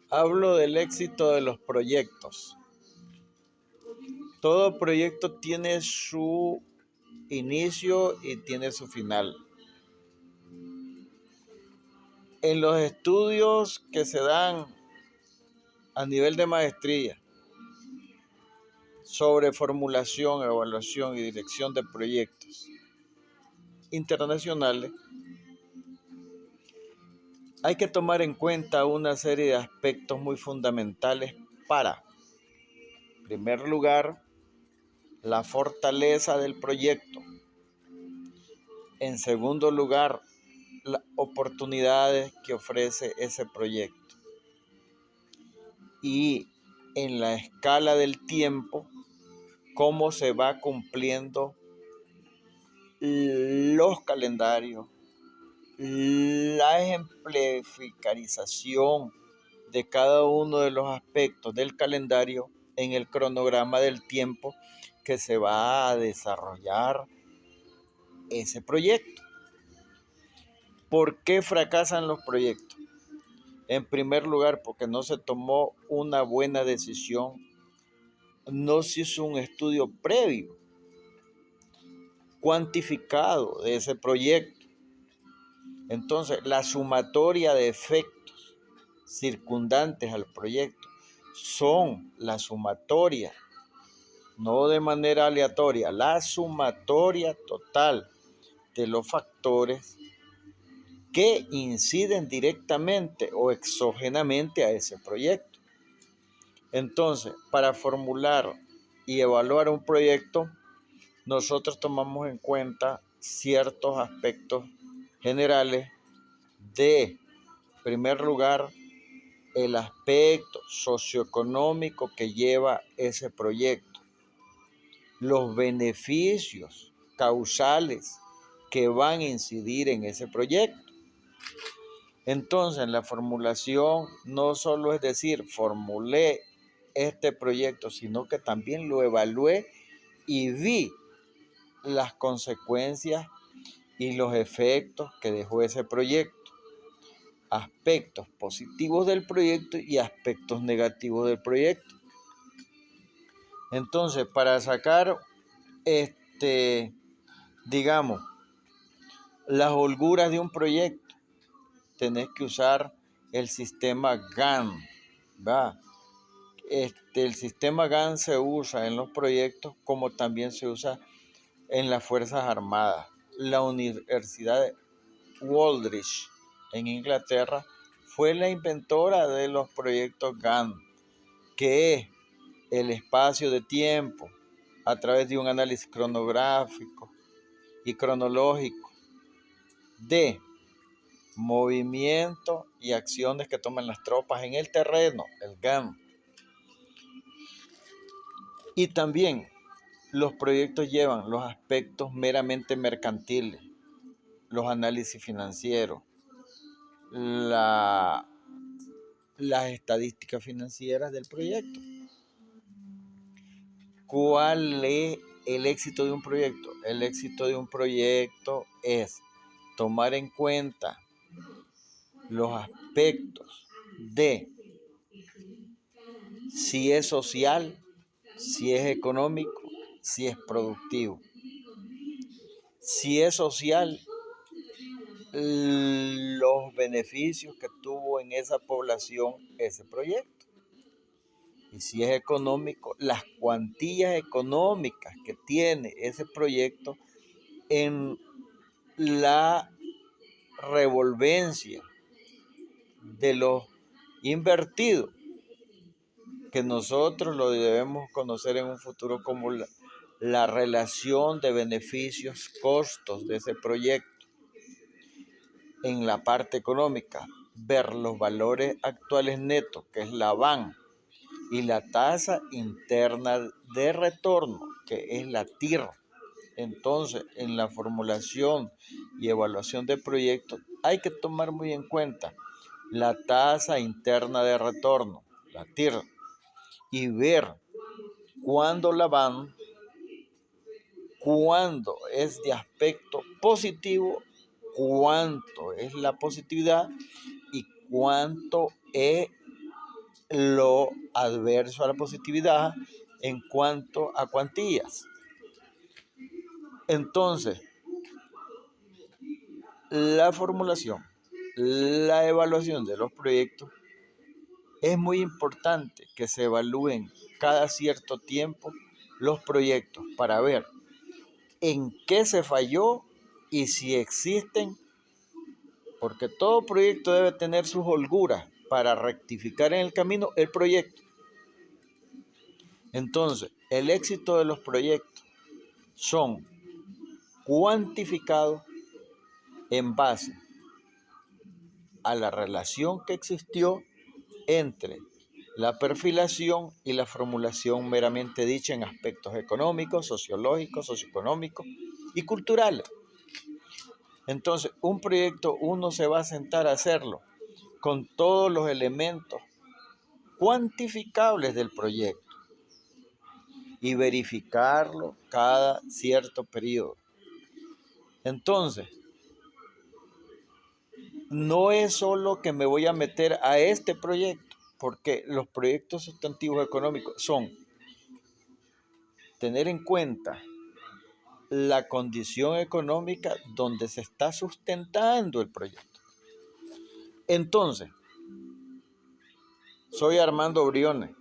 Hablo del éxito de los proyectos. Todo proyecto tiene su inicio y tiene su final. En los estudios que se dan a nivel de maestría sobre formulación, evaluación y dirección de proyectos internacionales, hay que tomar en cuenta una serie de aspectos muy fundamentales para, en primer lugar, la fortaleza del proyecto. En segundo lugar, las oportunidades que ofrece ese proyecto. Y en la escala del tiempo, cómo se va cumpliendo los calendarios, la ejemplificación de cada uno de los aspectos del calendario en el cronograma del tiempo que se va a desarrollar ese proyecto. ¿Por qué fracasan los proyectos? En primer lugar, porque no se tomó una buena decisión, no se hizo un estudio previo, cuantificado de ese proyecto. Entonces, la sumatoria de efectos circundantes al proyecto son la sumatoria, no de manera aleatoria, la sumatoria total de los factores que inciden directamente o exógenamente a ese proyecto. Entonces, para formular y evaluar un proyecto, nosotros tomamos en cuenta ciertos aspectos generales de, en primer lugar, el aspecto socioeconómico que lleva ese proyecto, los beneficios causales que van a incidir en ese proyecto. Entonces, en la formulación no solo es decir, formulé este proyecto, sino que también lo evalué y vi las consecuencias y los efectos que dejó ese proyecto, aspectos positivos del proyecto y aspectos negativos del proyecto. Entonces, para sacar, digamos, las holguras de un proyecto, tenés que usar el sistema GAN, ¿va? El sistema GAN se usa en los proyectos como también se usa en las Fuerzas Armadas. La Universidad de Woolwich en Inglaterra fue la inventora de los proyectos GAN, que es el espacio de tiempo a través de un análisis cronográfico y cronológico de movimiento y acciones que toman las tropas en el terreno, el GAN. Y también los proyectos llevan los aspectos meramente mercantiles, los análisis financieros, las estadísticas financieras del proyecto. ¿Cuál es el éxito de un proyecto? El éxito de un proyecto es tomar en cuenta los aspectos de si es social, si es económico, si es productivo. Si es social, los beneficios que tuvo en esa población ese proyecto. Y si es económico, las cuantías económicas que tiene ese proyecto en la revolvencia de lo invertido, que nosotros lo debemos conocer en un futuro como la relación de beneficios, costos de ese proyecto. En la parte económica, ver los valores actuales netos, que es la VAN, y la tasa interna de retorno, que es la TIR. Entonces, en la formulación y evaluación de proyectos hay que tomar muy en cuenta la tasa interna de retorno, la TIR, y ver cuándo la VAN, cuándo es de aspecto positivo, cuánto es la positividad y cuánto es lo adverso a la positividad en cuanto a cuantías. Entonces, la formulación, la evaluación de los proyectos, es muy importante que se evalúen cada cierto tiempo los proyectos para ver en qué se falló y si existen, porque todo proyecto debe tener sus holguras para rectificar en el camino el proyecto. Entonces, el éxito de los proyectos son cuantificados en base a la relación que existió entre la perfilación y la formulación meramente dicha en aspectos económicos, sociológicos, socioeconómicos y culturales. Entonces, un proyecto uno se va a sentar a hacerlo con todos los elementos cuantificables del proyecto y verificarlo cada cierto periodo. Entonces, no es solo que me voy a meter a este proyecto, porque los proyectos sustantivos económicos son tener en cuenta la condición económica donde se está sustentando el proyecto. Entonces, soy Armando Briones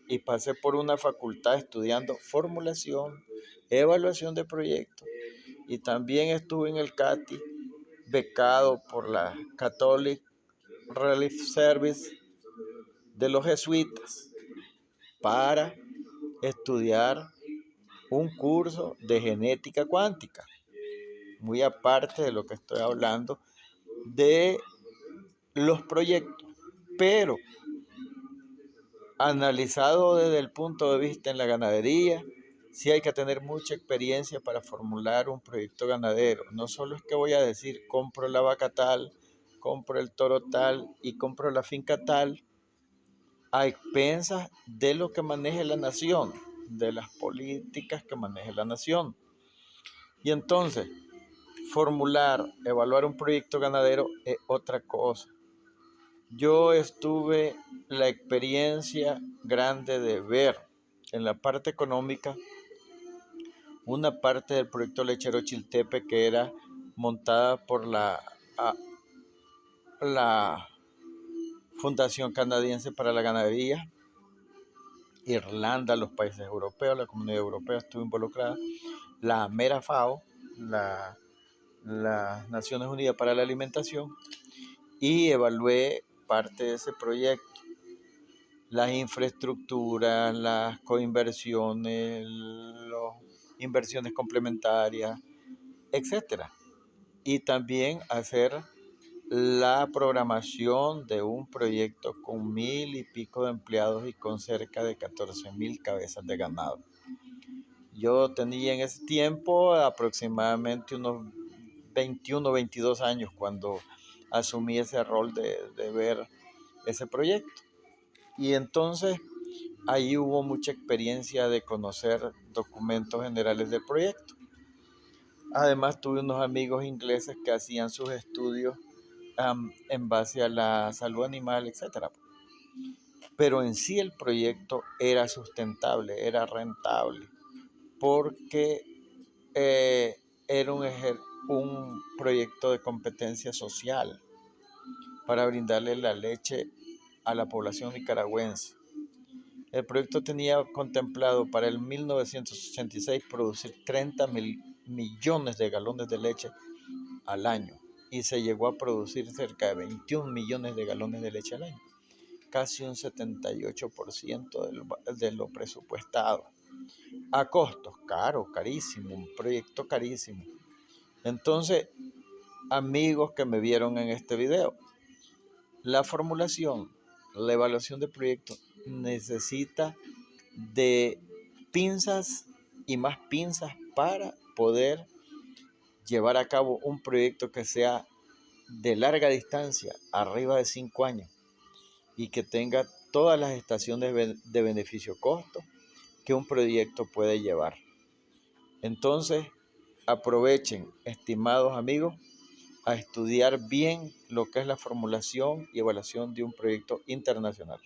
y pasé por una facultad estudiando formulación, evaluación de proyectos, y también estuve en el CATI becado por la Catholic Relief Service de los jesuitas para estudiar un curso de genética cuántica, muy aparte de lo que estoy hablando de los proyectos, pero analizado desde el punto de vista en la ganadería, sí hay que tener mucha experiencia para formular un proyecto ganadero. No solo es que voy a decir, compro la vaca tal, compro el toro tal y compro la finca tal, a expensas de lo que maneje la nación, de las políticas que maneje la nación. Y entonces, formular, evaluar un proyecto ganadero es otra cosa. Yo estuve la experiencia grande de ver en la parte económica una parte del proyecto lechero Chiltepe que era montada por la Fundación Canadiense para la Ganadería, Irlanda, los países europeos, la Comunidad Europea estuvo involucrada, la mera FAO, las Naciones Unidas para la Alimentación, y evalué parte de ese proyecto, las infraestructuras, las coinversiones, las inversiones complementarias, etcétera. Y también hacer la programación de un proyecto con 1,000 y pico de empleados y con cerca de 14,000 cabezas de ganado. Yo tenía en ese tiempo aproximadamente unos 21, 22 años cuando asumí ese rol de ver ese proyecto. Y entonces ahí hubo mucha experiencia de conocer documentos generales del proyecto. Además tuve unos amigos ingleses que hacían sus estudios en base a la salud animal, etc. Pero en sí el proyecto era sustentable, era rentable, porque era un proyecto de competencia social para brindarle la leche a la población nicaragüense. El proyecto tenía contemplado para el 1986 producir 30 millones de galones de leche al año y se llegó a producir cerca de 21 millones de galones de leche al año, casi un 78% de lo presupuestado, a costos carísimo, un proyecto carísimo. Entonces, amigos que me vieron en este video, la formulación, la evaluación de proyectos necesita de pinzas y más pinzas para poder llevar a cabo un proyecto que sea de larga distancia, arriba de 5 años, y que tenga todas las estaciones de beneficio-costo que un proyecto puede llevar. Entonces, aprovechen, estimados amigos, a estudiar bien lo que es la formulación y evaluación de un proyecto internacional.